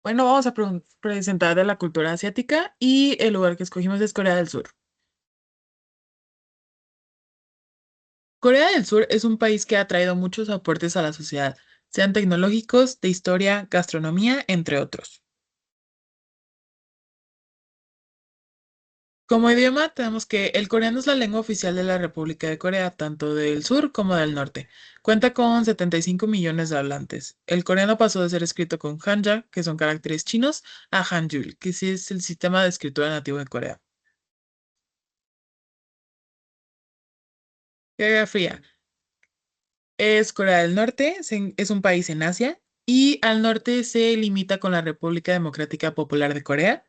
Bueno, vamos a presentar de la cultura asiática y el lugar que escogimos es Corea del Sur. Corea del Sur es un país que ha traído muchos aportes a la sociedad, sean tecnológicos, de historia, gastronomía, entre otros. Como idioma, tenemos que el coreano es la lengua oficial de la República de Corea, tanto del sur como del norte. Cuenta con 75 millones de hablantes. El coreano pasó de ser escrito con Hanja, que son caracteres chinos, a Hangul, que sí es el sistema de escritura nativo de Corea. Guerra Fría. Es Corea del Norte, es un país en Asia y al norte se limita con la República Democrática Popular de Corea.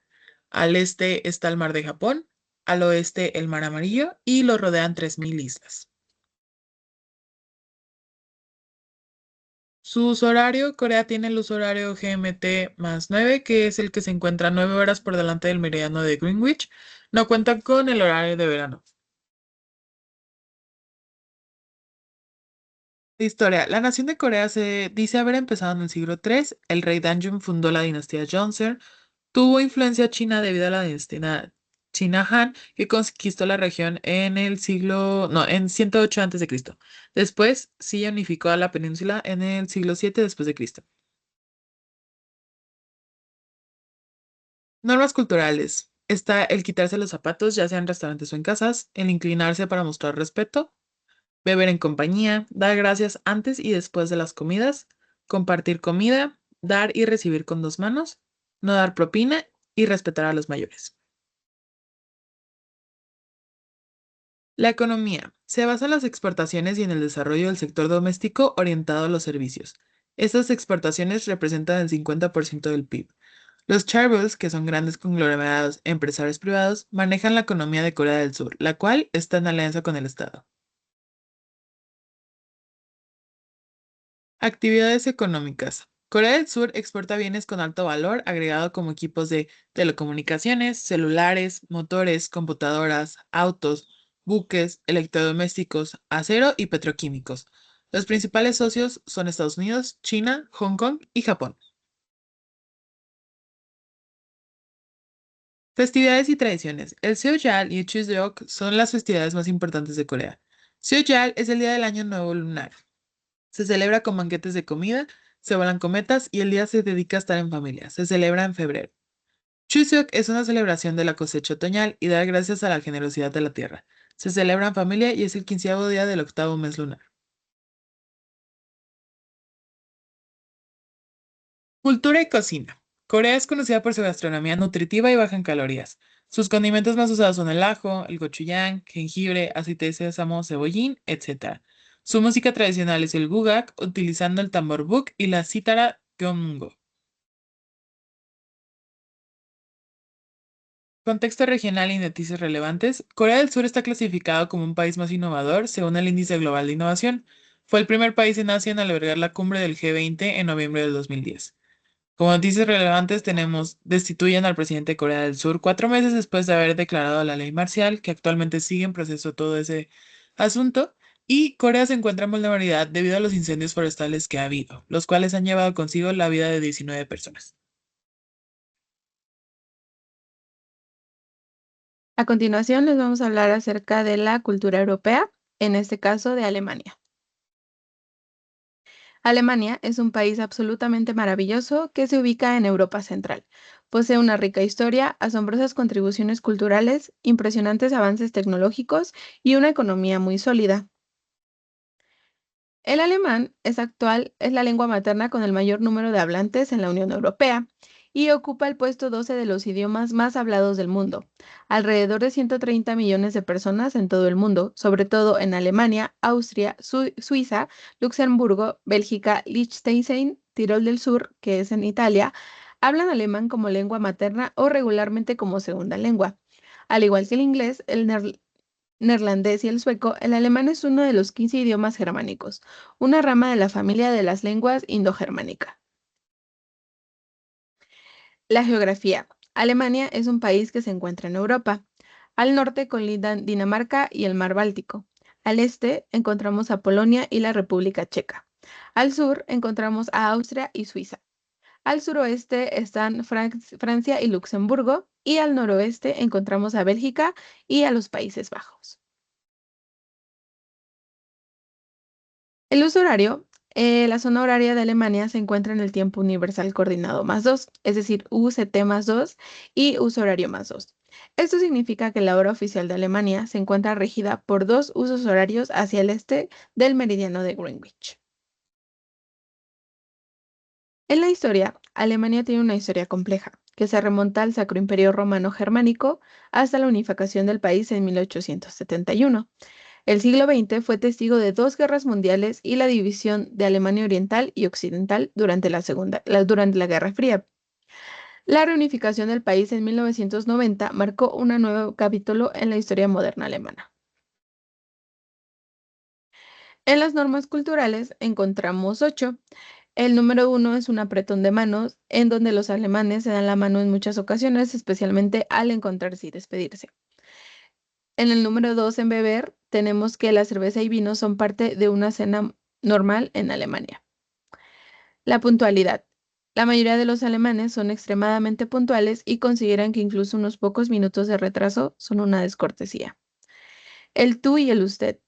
Al este está el Mar de Japón, al oeste el Mar Amarillo y lo rodean 3.000 islas. Su uso horario, Corea tiene el uso horario GMT+9, que es el que se encuentra 9 horas por delante del meridiano de Greenwich. No cuentan con el horario de verano. Historia. La nación de Corea se dice haber empezado en el siglo III. El rey Danjun fundó la dinastía Joseon. Tuvo influencia china debido a la dinastía China Han, que conquistó la región en el siglo, no, en 108 a.C. Después sí unificó a la península en el siglo 7 después de Cristo. Normas culturales. Está el quitarse los zapatos, ya sea en restaurantes o en casas, el inclinarse para mostrar respeto, beber en compañía, dar gracias antes y después de las comidas, compartir comida, dar y recibir con dos manos, no dar propina y respetar a los mayores. La economía se basa en las exportaciones y en el desarrollo del sector doméstico orientado a los servicios. Estas exportaciones representan el 50% del PIB. Los chaebols, que son grandes conglomerados empresarios privados, manejan la economía de Corea del Sur, la cual está en alianza con el Estado. Actividades económicas. Corea del Sur exporta bienes con alto valor agregado como equipos de telecomunicaciones, celulares, motores, computadoras, autos, buques, electrodomésticos, acero y petroquímicos. Los principales socios son Estados Unidos, China, Hong Kong y Japón. Festividades y tradiciones. El Seollal y el Chuseok son las festividades más importantes de Corea. Seollal es el día del año nuevo lunar. Se celebra con banquetes de comida, se volan cometas y el día se dedica a estar en familia. Se celebra en febrero. Chuseok es una celebración de la cosecha otoñal y dar gracias a la generosidad de la tierra. Se celebra en familia y es el 15º día del octavo mes lunar. Cultura y cocina. Corea es conocida por su gastronomía nutritiva y baja en calorías. Sus condimentos más usados son el ajo, el gochujang, jengibre, aceite de sésamo, cebollín, etc. Su música tradicional es el gugak, utilizando el tambor buk y la cítara gyeongungo. Contexto regional y noticias relevantes. Corea del Sur está clasificado como un país más innovador según el Índice Global de Innovación. Fue el primer país en Asia en albergar la cumbre del G20 en noviembre del 2010. Como noticias relevantes tenemos, destituyen al presidente de Corea del Sur 4 meses después de haber declarado la ley marcial, que actualmente sigue en proceso todo ese asunto, y Corea se encuentra en vulnerabilidad debido a los incendios forestales que ha habido, los cuales han llevado consigo la vida de 19 personas. A continuación les vamos a hablar acerca de la cultura europea, en este caso de Alemania. Alemania es un país absolutamente maravilloso que se ubica en Europa Central. Posee una rica historia, asombrosas contribuciones culturales, impresionantes avances tecnológicos y una economía muy sólida. El alemán es la lengua materna con el mayor número de hablantes en la Unión Europea y ocupa el puesto 12 de los idiomas más hablados del mundo. Alrededor de 130 millones de personas en todo el mundo, sobre todo en Alemania, Austria, Suiza, Luxemburgo, Bélgica, Liechtenstein, Tirol del Sur, que es en Italia, hablan alemán como lengua materna o regularmente como segunda lengua. Al igual que el inglés, el neerlandés y el sueco, el alemán es uno de los 15 idiomas germánicos, una rama de la familia de las lenguas indogermánica. La geografía. Alemania es un país que se encuentra en Europa. Al norte colindan Dinamarca y el mar Báltico. Al este encontramos a Polonia y la República Checa. Al sur encontramos a Austria y Suiza. Al suroeste están Francia y Luxemburgo, y al noroeste encontramos a Bélgica y a los Países Bajos. El uso horario, la zona horaria de Alemania se encuentra en el tiempo universal coordinado más 2, es decir, UCT más 2 y uso horario más 2. Esto significa que la hora oficial de Alemania se encuentra regida por dos usos horarios hacia el este del meridiano de Greenwich. En la historia, Alemania tiene una historia compleja, que se remonta al Sacro Imperio Romano Germánico hasta la unificación del país en 1871. El siglo XX fue testigo de dos guerras mundiales y la división de Alemania Oriental y Occidental durante durante la Guerra Fría. La reunificación del país en 1990 marcó un nuevo capítulo en la historia moderna alemana. En las normas culturales encontramos 8. El número 1 es un apretón de manos, en donde los alemanes se dan la mano en muchas ocasiones, especialmente al encontrarse y despedirse. En el número 2, en beber, tenemos que la cerveza y vino son parte de una cena normal en Alemania. La puntualidad. La mayoría de los alemanes son extremadamente puntuales y consideran que incluso unos pocos minutos de retraso son una descortesía. El tú y el usted.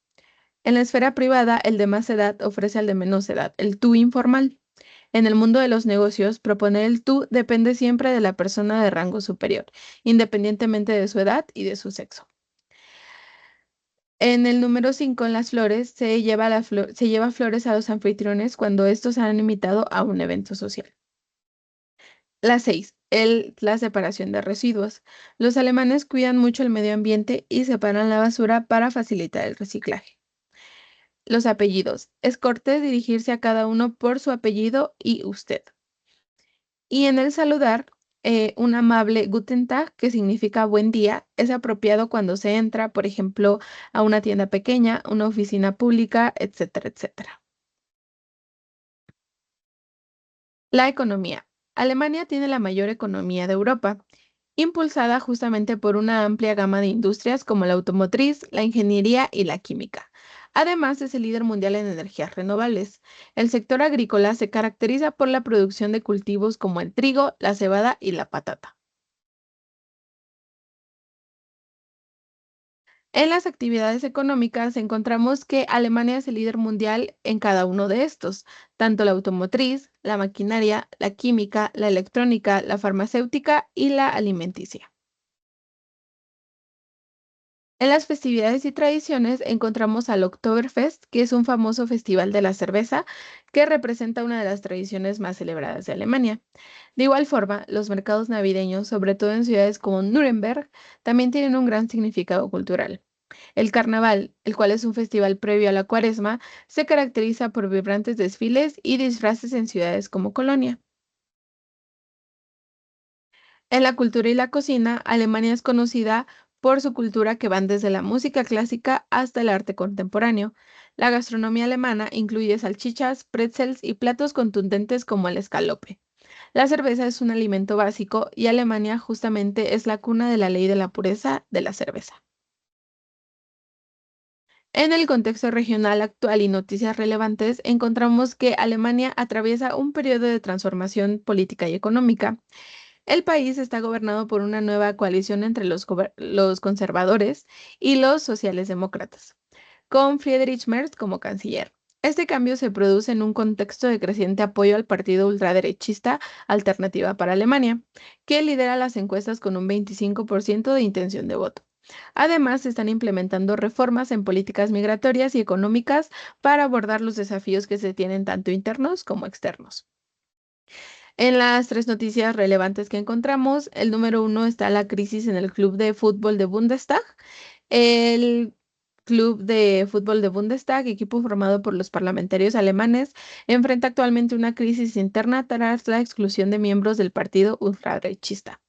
En la esfera privada, el de más edad ofrece al de menos edad, el tú informal. En el mundo de los negocios, proponer el tú depende siempre de la persona de rango superior, independientemente de su edad y de su sexo. En el número 5, en las flores, se lleva flores a los anfitriones cuando estos han invitado a un evento social. La 6, la separación de residuos. Los alemanes cuidan mucho el medio ambiente y separan la basura para facilitar el reciclaje. Los apellidos. Es cortés dirigirse a cada uno por su apellido y usted. Y en el saludar, un amable Guten Tag, que significa buen día, es apropiado cuando se entra, por ejemplo, a una tienda pequeña, una oficina pública, etcétera, etcétera. La economía. Alemania tiene la mayor economía de Europa, impulsada justamente por una amplia gama de industrias como la automotriz, la ingeniería y la química. Además, es el líder mundial en energías renovables. El sector agrícola se caracteriza por la producción de cultivos como el trigo, la cebada y la patata. En las actividades económicas encontramos que Alemania es el líder mundial en cada uno de estos, tanto la automotriz, la maquinaria, la química, la electrónica, la farmacéutica y la alimenticia. En las festividades y tradiciones encontramos al Oktoberfest, que es un famoso festival de la cerveza que representa una de las tradiciones más celebradas de Alemania. De igual forma, los mercados navideños, sobre todo en ciudades como Nuremberg, también tienen un gran significado cultural. El carnaval, el cual es un festival previo a la cuaresma, se caracteriza por vibrantes desfiles y disfraces en ciudades como Colonia. En la cultura y la cocina, Alemania es conocida por su cultura que van desde la música clásica hasta el arte contemporáneo. La gastronomía alemana incluye salchichas, pretzels y platos contundentes como el escalope. La cerveza es un alimento básico y Alemania justamente es la cuna de la ley de la pureza de la cerveza. En el contexto regional actual y noticias relevantes, encontramos que Alemania atraviesa un periodo de transformación política y económica. El país está gobernado por una nueva coalición entre los conservadores y los sociales demócratas, con Friedrich Merz como canciller. Este cambio se produce en un contexto de creciente apoyo al partido ultraderechista Alternativa para Alemania, que lidera las encuestas con un 25% de intención de voto. Además, se están implementando reformas en políticas migratorias y económicas para abordar los desafíos que se tienen tanto internos como externos. En las tres noticias relevantes que encontramos, el número 1 está la crisis en el club de fútbol de Bundestag. El club de fútbol de Bundestag, equipo formado por los parlamentarios alemanes, enfrenta actualmente una crisis interna tras la exclusión de miembros del partido ultraderechista.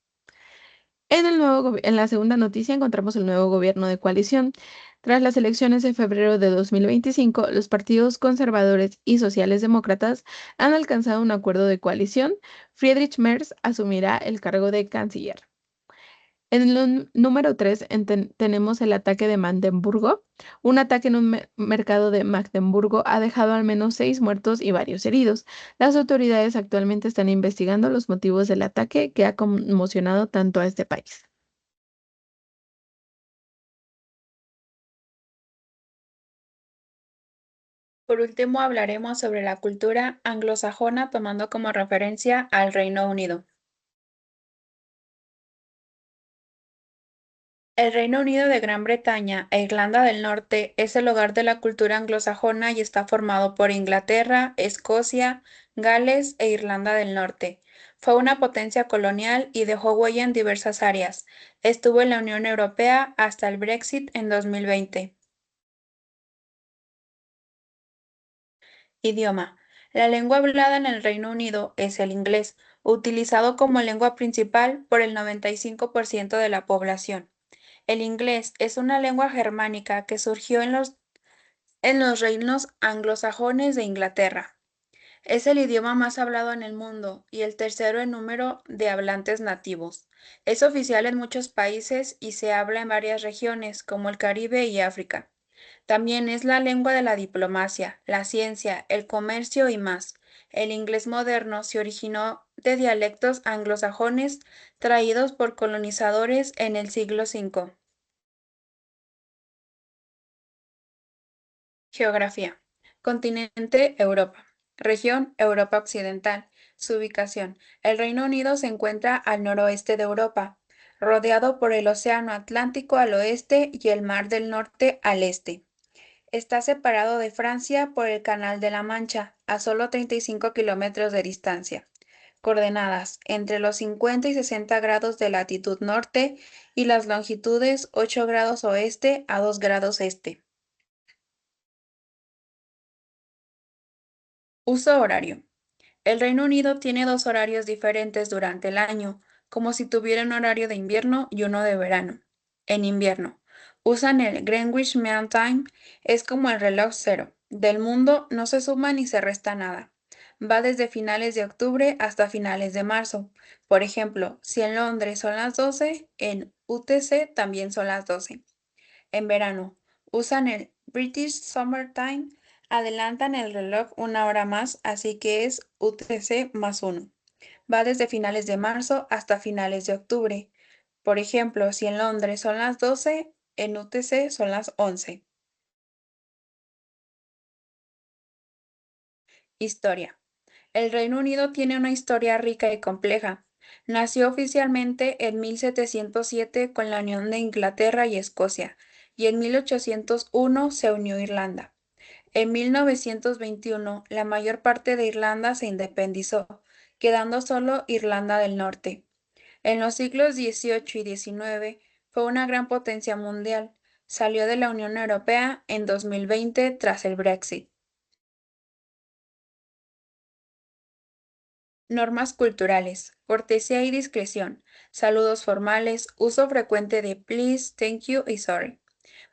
En la segunda noticia encontramos el nuevo gobierno de coalición. Tras las elecciones de febrero de 2025, los partidos conservadores y sociales demócratas han alcanzado un acuerdo de coalición. Friedrich Merz asumirá el cargo de canciller. En el número 3 tenemos el ataque de Magdeburgo. Un ataque en un mercado de Magdeburgo ha dejado al menos 6 muertos y varios heridos. Las autoridades actualmente están investigando los motivos del ataque que ha conmocionado tanto a este país. Por último, hablaremos sobre la cultura anglosajona tomando como referencia al Reino Unido. El Reino Unido de Gran Bretaña e Irlanda del Norte es el hogar de la cultura anglosajona y está formado por Inglaterra, Escocia, Gales e Irlanda del Norte. Fue una potencia colonial y dejó huella en diversas áreas. Estuvo en la Unión Europea hasta el Brexit en 2020. Idioma. La lengua hablada en el Reino Unido es el inglés, utilizado como lengua principal por el 95% de la población. El inglés es una lengua germánica que surgió en los reinos anglosajones de Inglaterra. Es el idioma más hablado en el mundo y el tercero en número de hablantes nativos. Es oficial en muchos países y se habla en varias regiones, como el Caribe y África. También es la lengua de la diplomacia, la ciencia, el comercio y más. El inglés moderno se originó de dialectos anglosajones traídos por colonizadores en el siglo V. Geografía. Continente Europa. Región Europa Occidental. Su ubicación. El Reino Unido se encuentra al noroeste de Europa, rodeado por el Océano Atlántico al oeste y el Mar del Norte al este. Está separado de Francia por el Canal de la Mancha, a solo 35 kilómetros de distancia. Coordenadas entre los 50 y 60 grados de latitud norte y las longitudes 8 grados oeste a 2 grados este. Uso horario. El Reino Unido tiene dos horarios diferentes durante el año, como si tuviera un horario de invierno y uno de verano. En invierno, usan el Greenwich Mean Time, es como el reloj cero. Del mundo no se suma ni se resta nada. Va desde finales de octubre hasta finales de marzo. Por ejemplo, si en Londres son las 12, en UTC también son las 12. En verano, usan el British Summer Time, adelantan el reloj una hora más, así que es UTC más 1. Va desde finales de marzo hasta finales de octubre. Por ejemplo, si en Londres son las 12, en UTC son las 11. Historia. El Reino Unido tiene una historia rica y compleja. Nació oficialmente en 1707 con la unión de Inglaterra y Escocia, y en 1801 se unió Irlanda. En 1921, la mayor parte de Irlanda se independizó, quedando solo Irlanda del Norte. En los siglos XVIII y XIX fue una gran potencia mundial. Salió de la Unión Europea en 2020 tras el Brexit. Normas culturales, cortesía y discreción, saludos formales, uso frecuente de please, thank you y sorry.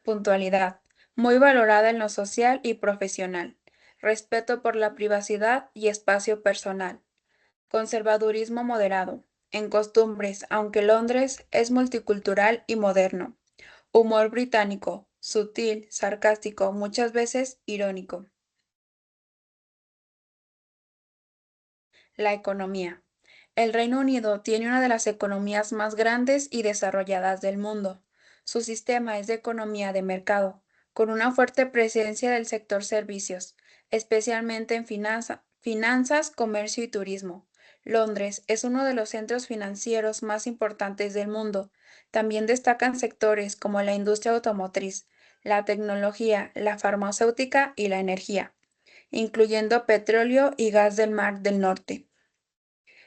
Puntualidad, muy valorada en lo social y profesional. Respeto por la privacidad y espacio personal. Conservadurismo moderado. En costumbres, aunque Londres es multicultural y moderno. Humor británico, sutil, sarcástico, muchas veces irónico. La economía. El Reino Unido tiene una de las economías más grandes y desarrolladas del mundo. Su sistema es de economía de mercado, con una fuerte presencia del sector servicios, especialmente en finanzas, comercio y turismo. Londres es uno de los centros financieros más importantes del mundo. También destacan sectores como la industria automotriz, la tecnología, la farmacéutica y la energía, incluyendo petróleo y gas del Mar del Norte.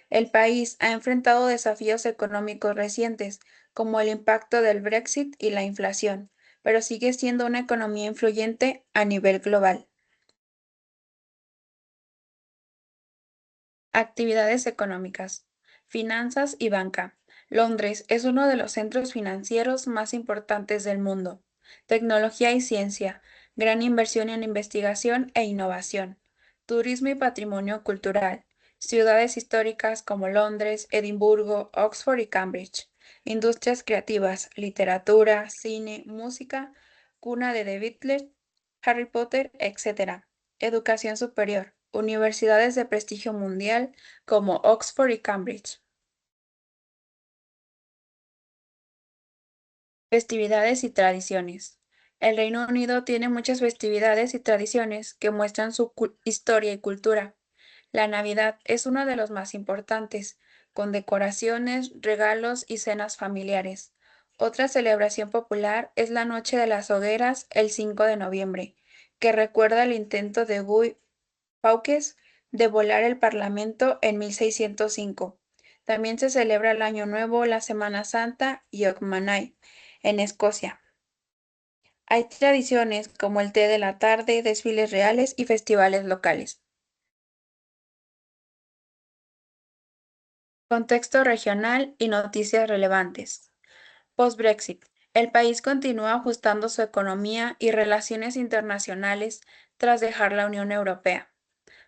El país ha enfrentado desafíos económicos recientes, como el impacto del Brexit y la inflación, pero sigue siendo una economía influyente a nivel global. Actividades económicas. Finanzas y banca. Londres es uno de los centros financieros más importantes del mundo. Tecnología y ciencia. Gran inversión en investigación e innovación. Turismo y patrimonio cultural. Ciudades históricas como Londres, Edimburgo, Oxford y Cambridge. Industrias creativas, literatura, cine, música, cuna de The Beatles, Harry Potter, etc. Educación superior, universidades de prestigio mundial como Oxford y Cambridge. Festividades y tradiciones. El Reino Unido tiene muchas festividades y tradiciones que muestran su historia y cultura. La Navidad es uno de los más importantes, con decoraciones, regalos y cenas familiares. Otra celebración popular es la Noche de las Hogueras el 5 de noviembre, que recuerda el intento de Guy Fawkes de volar el Parlamento en 1605. También se celebra el Año Nuevo, la Semana Santa y Ogmanay en Escocia. Hay tradiciones como el té de la tarde, desfiles reales y festivales locales. Contexto regional y noticias relevantes. Post-Brexit. El país continúa ajustando su economía y relaciones internacionales tras dejar la Unión Europea.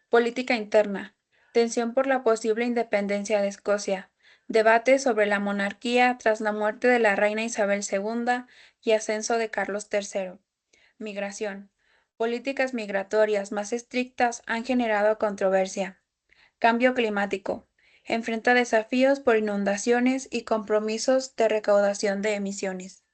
Política interna. Tensión por la posible independencia de Escocia. Debate sobre la monarquía tras la muerte de la reina Isabel II y ascenso de Carlos III. Migración. Políticas migratorias más estrictas han generado controversia. Cambio climático. Enfrenta desafíos por inundaciones y compromisos de recaudación de emisiones.